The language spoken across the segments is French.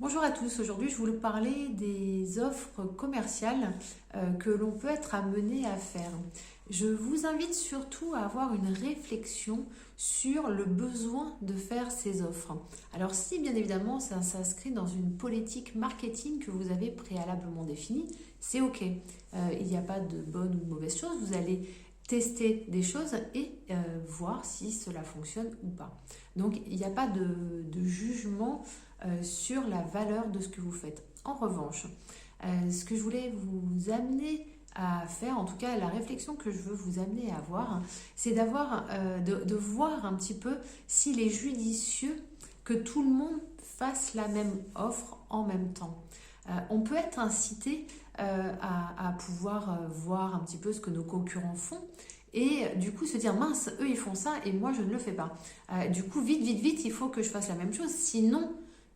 Bonjour à tous, aujourd'hui je voulais vous parler des offres commerciales que l'on peut être amené à faire. Je vous invite surtout à avoir une réflexion sur le besoin de faire ces offres. Alors si bien évidemment ça s'inscrit dans une politique marketing que vous avez préalablement définie, c'est ok. Il n'y a pas de bonne ou de mauvaise chose, vous allez tester des choses et voir si cela fonctionne ou pas. Donc il n'y a pas de jugement sur la valeur de ce que vous faites. En revanche, ce que je voulais vous amener à faire, en tout cas la réflexion que je veux vous amener à avoir, c'est de voir un petit peu s'il est judicieux que tout le monde fasse la même offre en même temps. On peut être incité à pouvoir voir un petit peu ce que nos concurrents font et du coup se dire mince, eux ils font ça et moi je ne le fais pas. Du coup vite, il faut que je fasse la même chose, sinon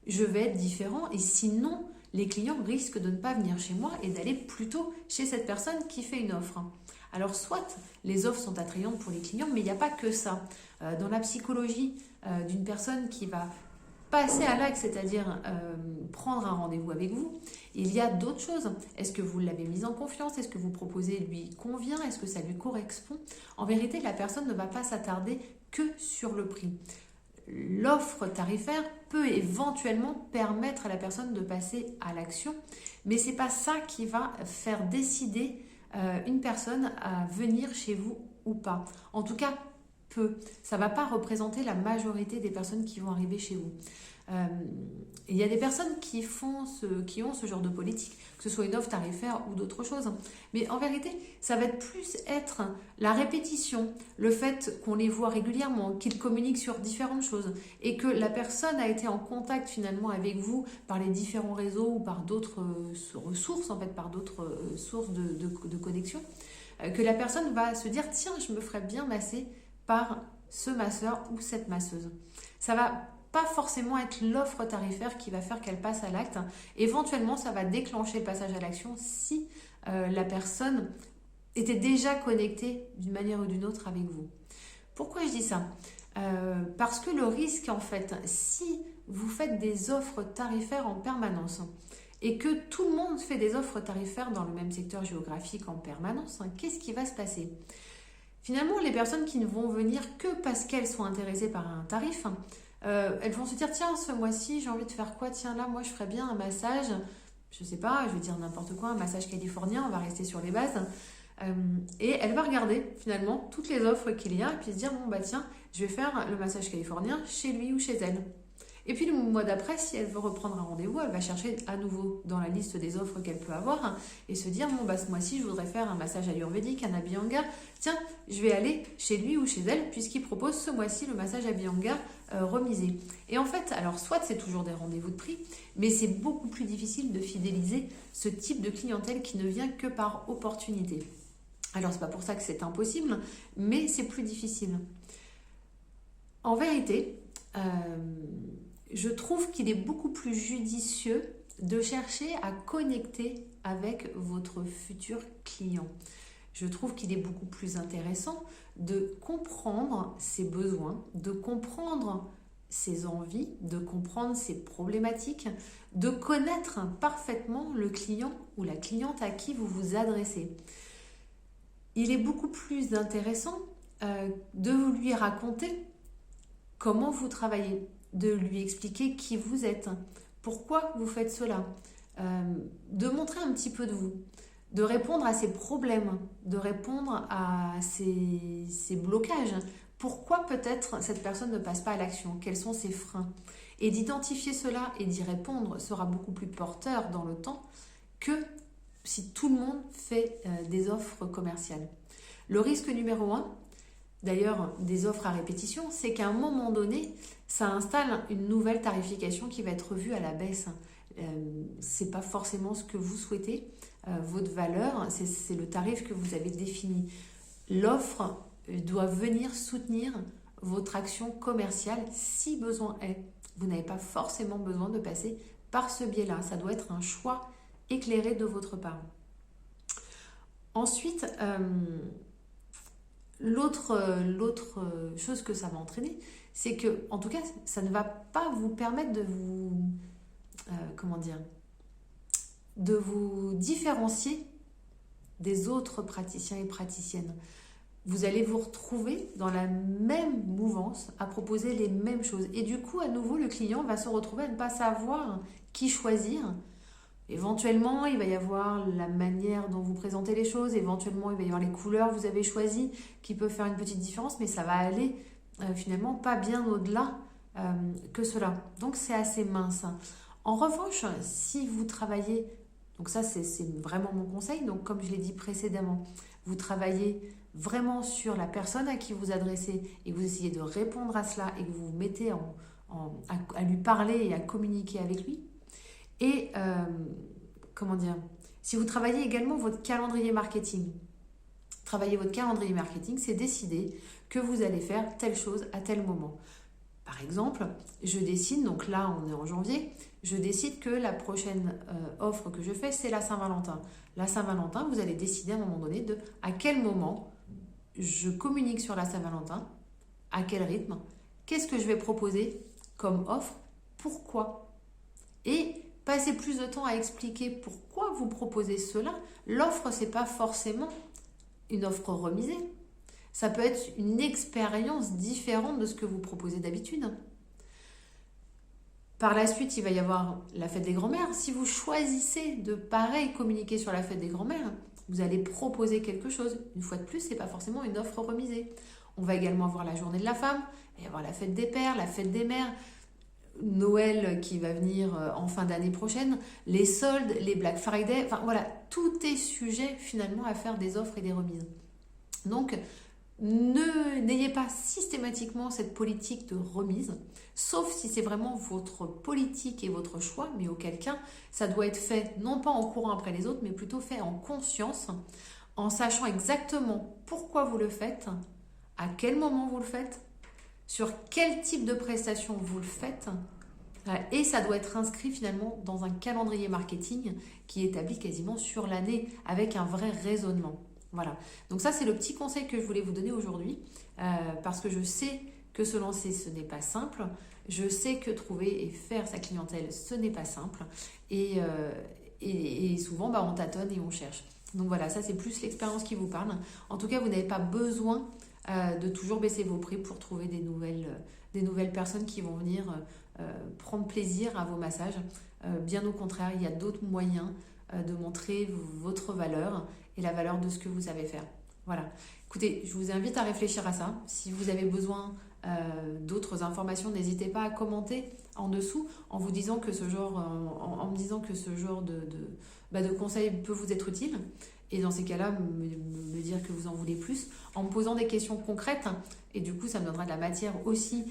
je vais être différent et sinon les clients risquent de ne pas venir chez moi et d'aller plutôt chez cette personne qui fait une offre. Alors soit les offres sont attrayantes pour les clients, mais il n'y a pas que ça. Dans la psychologie d'une personne qui va passer à l'acte, c'est-à-dire prendre un rendez-vous avec vous, il y a d'autres choses. Est-ce que vous l'avez mise en confiance? Est-ce que vous proposez lui convient? Est-ce que ça lui correspond? En vérité, la personne ne va pas s'attarder que sur le prix. L'offre tarifaire peut éventuellement permettre à la personne de passer à l'action, mais c'est pas ça qui va faire décider une personne à venir chez vous ou pas. En tout cas, peu. Ça va pas représenter la majorité des personnes qui vont arriver chez vous. Euh, il y a des personnes qui ont ce genre de politique, que ce soit une offre tarifaire ou d'autres choses. Mais en vérité, ça va être la répétition, le fait qu'on les voit régulièrement, qu'ils communiquent sur différentes choses et que la personne a été en contact finalement avec vous par les différents réseaux ou par d'autres ressources, en fait, par d'autres sources de connexion, que la personne va se dire tiens, je me ferais bien masser par ce masseur ou cette masseuse. Ça va pas forcément être l'offre tarifaire qui va faire qu'elle passe à l'acte. Éventuellement, ça va déclencher le passage à l'action si la personne était déjà connectée d'une manière ou d'une autre avec vous. Pourquoi je dis ça? Parce que le risque, en fait, si vous faites des offres tarifaires en permanence et que tout le monde fait des offres tarifaires dans le même secteur géographique en permanence, qu'est-ce qui va se passer? Finalement, les personnes qui ne vont venir que parce qu'elles sont intéressées par un tarif, elles vont se dire tiens, ce mois-ci, j'ai envie de faire quoi? Tiens, là, moi, je ferais bien un massage, je sais pas, je vais dire n'importe quoi, un massage californien, on va rester sur les bases. Et elle va regarder finalement toutes les offres qu'il y a et puis se dire bon, bah tiens, je vais faire le massage californien chez lui ou chez elle. Et puis le mois d'après, si elle veut reprendre un rendez-vous, elle va chercher à nouveau dans la liste des offres qu'elle peut avoir et se dire bon bah ce mois-ci je voudrais faire un massage ayurvédique, un abhyanga. Tiens, je vais aller chez lui ou chez elle puisqu'il propose ce mois-ci le massage abhyanga remisé. Et en fait, alors soit c'est toujours des rendez-vous de prix, mais c'est beaucoup plus difficile de fidéliser ce type de clientèle qui ne vient que par opportunité. Alors c'est pas pour ça que c'est impossible, mais c'est plus difficile. En vérité, je trouve qu'il est beaucoup plus judicieux de chercher à connecter avec votre futur client. Je trouve qu'il est beaucoup plus intéressant de comprendre ses besoins, de comprendre ses envies, de comprendre ses problématiques, de connaître parfaitement le client ou la cliente à qui vous vous adressez. Il est beaucoup plus intéressant de lui raconter comment vous travaillez, de lui expliquer qui vous êtes, pourquoi vous faites cela, de montrer un petit peu de vous, de répondre à ses problèmes, de répondre à ses blocages. Pourquoi peut-être cette personne ne passe pas à l'action? Quels sont ses freins? Et d'identifier cela et d'y répondre sera beaucoup plus porteur dans le temps que si tout le monde fait des offres commerciales. Le risque numéro un, d'ailleurs des offres à répétition, c'est qu'à un moment donné, ça installe une nouvelle tarification qui va être revue à la baisse. C'est pas forcément ce que vous souhaitez. Votre valeur, c'est le tarif que vous avez défini. L'offre doit venir soutenir votre action commerciale si besoin est. Vous n'avez pas forcément besoin de passer par ce biais-là. Ça doit être un choix éclairé de votre part. Ensuite, l'autre chose que ça va entraîner, c'est que, en tout cas, ça ne va pas vous permettre comment dire, de vous différencier des autres praticiens et praticiennes. Vous allez vous retrouver dans la même mouvance à proposer les mêmes choses. Et du coup, à nouveau, le client va se retrouver à ne pas savoir qui choisir. Éventuellement, il va y avoir la manière dont vous présentez les choses. Éventuellement, il va y avoir les couleurs que vous avez choisies qui peuvent faire une petite différence. Mais ça va aller finalement pas bien au-delà que cela. Donc, c'est assez mince. En revanche, si vous travaillez, donc ça, c'est vraiment mon conseil. Donc, comme je l'ai dit précédemment, vous travaillez vraiment sur la personne à qui vous adressez et vous essayez de répondre à cela et que vous vous mettez à lui parler et à communiquer avec lui. Et comment dire, si vous travaillez également votre calendrier marketing, travailler votre calendrier marketing, c'est décider que vous allez faire telle chose à tel moment. Par exemple, je décide, donc là on est en janvier, je décide que la prochaine offre que je fais, c'est la Saint-Valentin. La Saint-Valentin, vous allez décider à un moment donné de à quel moment je communique sur la Saint-Valentin, à quel rythme, qu'est-ce que je vais proposer comme offre, pourquoi. Et passer plus de temps à expliquer pourquoi vous proposez cela. L'offre, ce n'est pas forcément une offre remisée. Ça peut être une expérience différente de ce que vous proposez d'habitude. Par la suite, il va y avoir la fête des grands-mères. Si vous choisissez de pareil communiquer sur la fête des grands-mères, vous allez proposer quelque chose. Une fois de plus, ce n'est pas forcément une offre remisée. On va également avoir la journée de la femme, il va y avoir la fête des pères, la fête des mères, Noël qui va venir en fin d'année prochaine, les soldes, les Black Friday, enfin voilà, tout est sujet finalement à faire des offres et des remises. Donc, n'ayez pas systématiquement cette politique de remise, sauf si c'est vraiment votre politique et votre choix, mais auquel cas, ça doit être fait non pas en courant après les autres, mais plutôt fait en conscience, en sachant exactement pourquoi vous le faites, à quel moment vous le faites, sur quel type de prestation vous le faites, et ça doit être inscrit finalement dans un calendrier marketing qui est établi quasiment sur l'année, avec un vrai raisonnement. Voilà, donc ça c'est le petit conseil que je voulais vous donner aujourd'hui, parce que je sais que se lancer ce n'est pas simple, je sais que trouver et faire sa clientèle ce n'est pas simple, et souvent on tâtonne et on cherche. Donc voilà, ça c'est plus l'expérience qui vous parle. En tout cas, vous n'avez pas besoin de toujours baisser vos prix pour trouver des nouvelles personnes qui vont venir prendre plaisir à vos massages. Bien au contraire, il y a d'autres moyens de montrer votre valeur et la valeur de ce que vous savez faire. Voilà. Écoutez, je vous invite à réfléchir à ça. Si vous avez besoin d'autres informations, n'hésitez pas à commenter en dessous en vous disant que ce genre, en me disant que ce genre de conseil peut vous être utile. Et dans ces cas-là, me dire que vous en voulez plus, en me posant des questions concrètes. Et du coup, ça me donnera de la matière aussi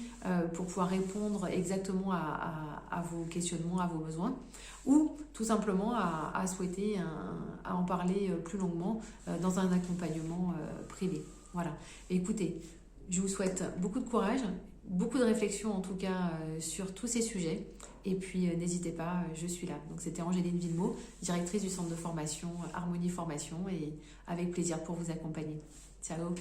pour pouvoir répondre exactement à vos questionnements, à vos besoins. Ou tout simplement à souhaiter à en parler plus longuement dans un accompagnement privé. Voilà. Et écoutez, je vous souhaite beaucoup de courage, beaucoup de réflexion en tout cas sur tous ces sujets. Et puis n'hésitez pas, je suis là. Donc c'était Angéline Villemot, directrice du centre de formation Harmonie Formation, et avec plaisir pour vous accompagner. Ciao!